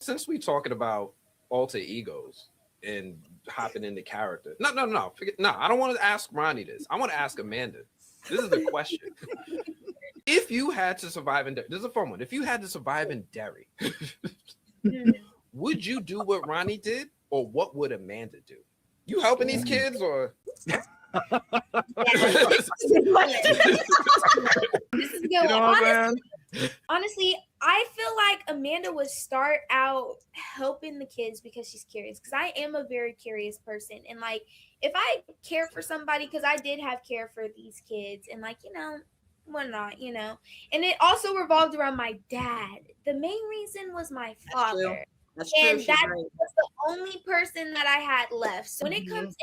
Since we talking about alter egos and hopping into character, no, forget, no. I don't want to ask Ronnie this. I want to ask Amanda. This is the question. If you had to survive in, this is a fun one. If you had to survive in Derry, would you do what Ronnie did, or what would Amanda do? You helping these kids, or This is a good one. Honestly, I feel like Amanda would start out helping the kids because she's curious. Because I am a very curious person, and like if I care for somebody, because I did have care for these kids, and like why not, and it also revolved around my dad. The main reason was my father. That's true. And that was the only person that I had left. So when it comes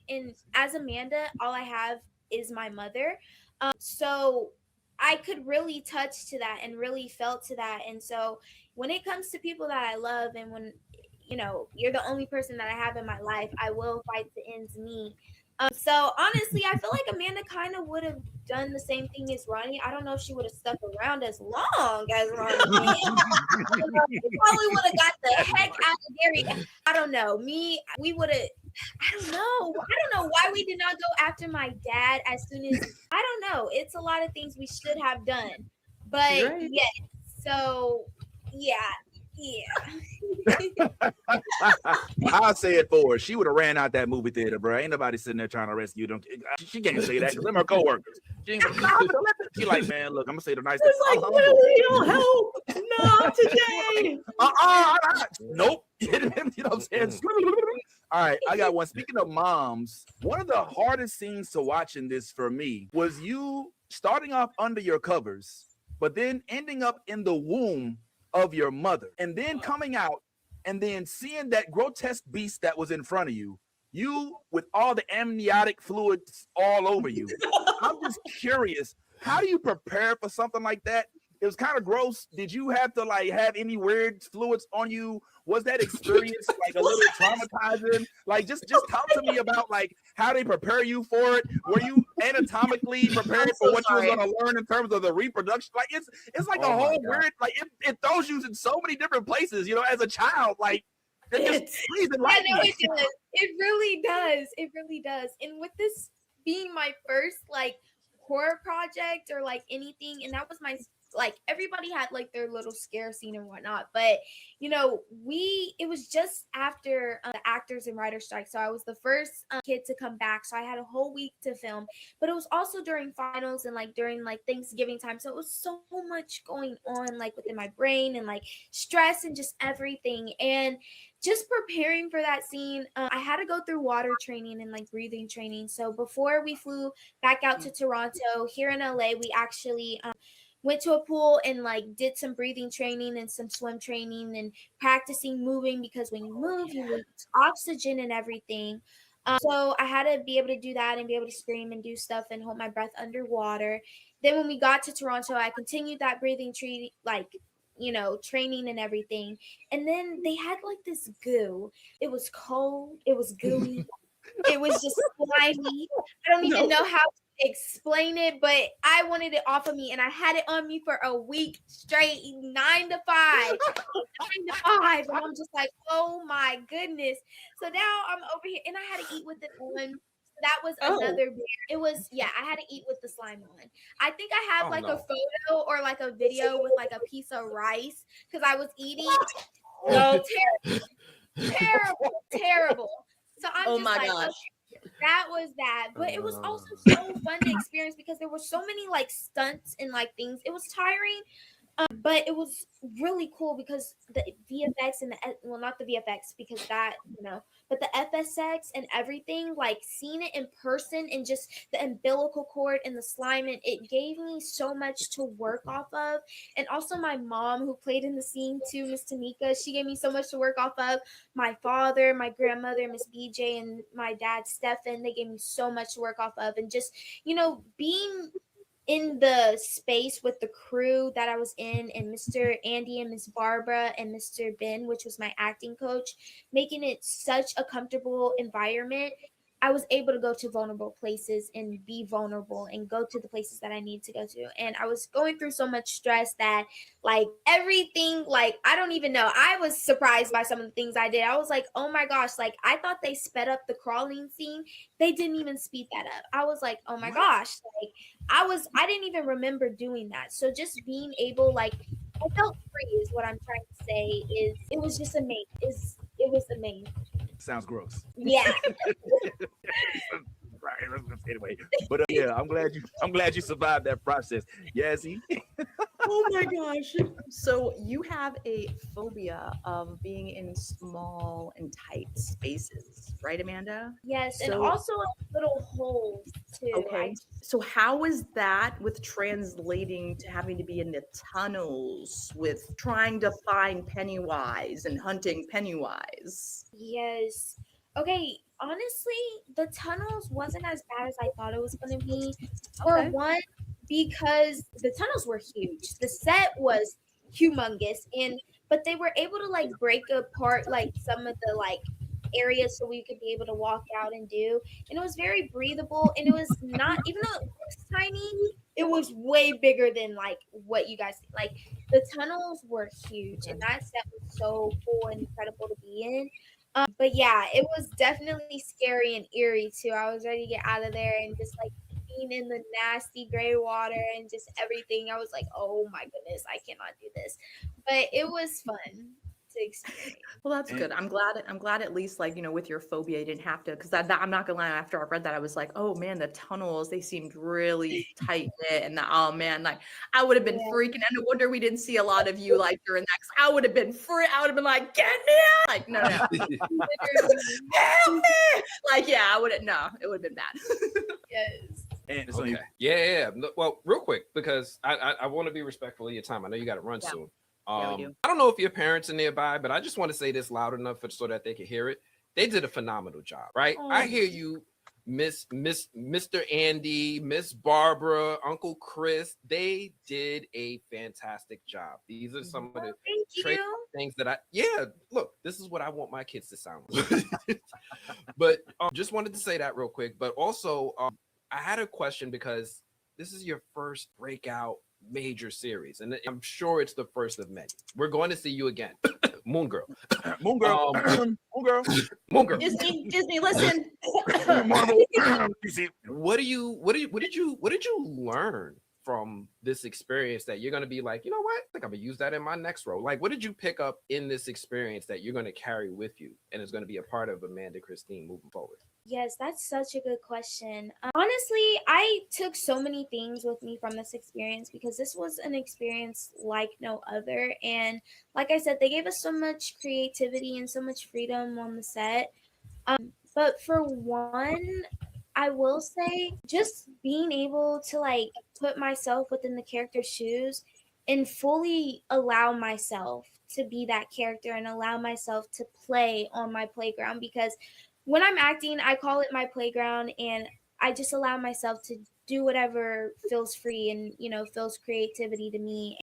in as Amanda, all I have is my mother. So I could really touch to that and really felt to that. And so when it comes to people that I love, and when you're the only person that I have in my life, I will fight the ends meet. So honestly, I feel like Amanda kind of would have done the same thing as Ronnie. I don't know if she would have stuck around as long as Ronnie did. Probably would have got the heck out of Derry. I don't know. We would have. I don't know why we did not go after my dad as soon as. I don't know. It's a lot of things we should have done, but yes. So yeah. I'll say it for her. She would have ran out that movie theater, bro. Ain't nobody sitting there trying to rescue them. She can't say that because them are coworkers. She like, man, look, I'm gonna say the nice thing. Like, Willie, don't help. Not today. Nope. You know what I'm saying? All right, I got one. Speaking of moms, one of the hardest scenes to watch in this for me was you starting off under your covers, but then ending up in the womb of your mother, and then coming out and then seeing that grotesque beast that was in front of you with all the amniotic fluids all over you. I'm just curious, how do you prepare for something like that? It was kind of gross. Did you have to like have any weird fluids on you? Was that experience like a little traumatizing? Like just talk to me about like how they prepare you for it. Were you anatomically prepared for what you were going to learn in terms of the reproduction? Like it's like a whole weird, like it throws you in so many different places, as a child. Like It really does. It really does. And with this being my first like horror project or like anything, and that was my like everybody had like their little scare scene and whatnot, but it was just after the actors and writer strike, so I was the first kid to come back, so I had a whole week to film, but it was also during finals and like during like Thanksgiving time, so it was so much going on like within my brain and like stress and just everything. And just preparing for that scene, I had to go through water training and like breathing training. So before we flew back out to Toronto, here in LA, we actually went to a pool and like did some breathing training and some swim training and practicing moving, because when you move, you lose oxygen and everything. So I had to be able to do that and be able to scream and do stuff and hold my breath underwater. Then when we got to Toronto, I continued that breathing training, training and everything. And then they had like this goo. It was cold. It was gooey. It was just slimy. I don't even know how to explain it, but I wanted it off of me, and I had it on me for a week straight, 9 to 5, 9 to 5, and I'm just like, oh my goodness. So now I'm over here, and I had to eat with it on. That was another beer. It was, I had to eat with the slime on. I think I have a photo or like a video with like a piece of rice because I was eating. No, terrible. So I'm just like, gosh. Okay, that was that. But it was also so fun to experience because there were so many like stunts and like things. It was tiring. But it was really cool because the VFX and not the VFX because that, but the FSX and everything, like seeing it in person and just the umbilical cord and the slime, and it gave me so much to work off of. And also my mom who played in the scene too, Miss Tamika, she gave me so much to work off of. My father, my grandmother, Miss BJ, and my dad, Stefan, they gave me so much to work off of. And just, being in the space with the crew that I was in, and Mr. Andy and Miss Barbara and Mr. Ben, which was my acting coach, making it such a comfortable environment. I was able to go to vulnerable places and be vulnerable and go to the places that I need to go to. And I was going through so much stress that like everything, like I don't even know. I was surprised by some of the things I did. I was like, oh my gosh, like I thought they sped up the crawling scene. They didn't even speed that up. I was like, oh my gosh, like I didn't even remember doing that. So just being able, like I felt free is what I'm trying to say, is it was just amazing. It was amazing. Sounds gross. Yeah. Anyway, but yeah, I'm glad you survived that process. Yazzie. Oh my gosh. So you have a phobia of being in small and tight spaces, right, Amanda? Yes, and So also little holes too. okay. So how is that with translating to having to be in the tunnels with trying to find Pennywise and hunting Pennywise? Yes. Okay, honestly, the tunnels wasn't as bad as I thought it was going to be. For Okay. one, because the tunnels were huge. The set was humongous, and but they were able to like break apart like some of the like areas so we could be able to walk out and do. And it was very breathable, and it was not, even though it looks tiny, it was way bigger than like what you guys think. Like the tunnels were huge, and that set was so cool and incredible to be in. But yeah, it was definitely scary and eerie too. I was ready to get out of there and just like being in the nasty gray water and just everything. I was like, oh my goodness, I cannot do this. But it was fun to experience. Well, that's good. I'm glad. I'm glad at least, like, with your phobia, you didn't have to. Because that, I'm not gonna lie. After I read that, I was like, oh man, the tunnels, they seemed really tight knit, and oh man, like I would have been Yeah. freaking. And no wonder we didn't see a lot of you like during that. 'Cause I would have been free. I would have been like, get me out! Like, no, no, help me! Like, yeah, I wouldn't. No, it would have been bad. Yes. And so Okay. Yeah. Well, real quick, because I want to be respectful of your time. I know you got to run Yeah. soon. Yeah, we do. I don't know if your parents are nearby, but I just want to say this loud enough so that they can hear it. They did a phenomenal job, right? Oh. I hear you, Mr. Andy, Miss Barbara, Uncle Chris. They did a fantastic job. These are some of the Thank traits, you. things that look, this is what I want my kids to sound like. But just wanted to say that real quick. But also, I had a question because this is your first breakout major series, and I'm sure it's the first of many. We're going to see you again, Moon Girl. Moon Girl. Moon Girl. Moon Girl. Disney, listen. Marvel. DC. What did you learn from this experience that you're going to be like, you know what? I think I'm going to use that in my next role. Like, what did you pick up in this experience that you're going to carry with you and is going to be a part of Amanda Christine moving forward? Yes, that's such a good question. Honestly, I took so many things with me from this experience because this was an experience like no other. And like I said, they gave us so much creativity and so much freedom on the set. But for one, I will say just being able to like put myself within the character's shoes and fully allow myself to be that character and allow myself to play on my playground, because when I'm acting, I call it my playground, and I just allow myself to do whatever feels free and feels creativity to me.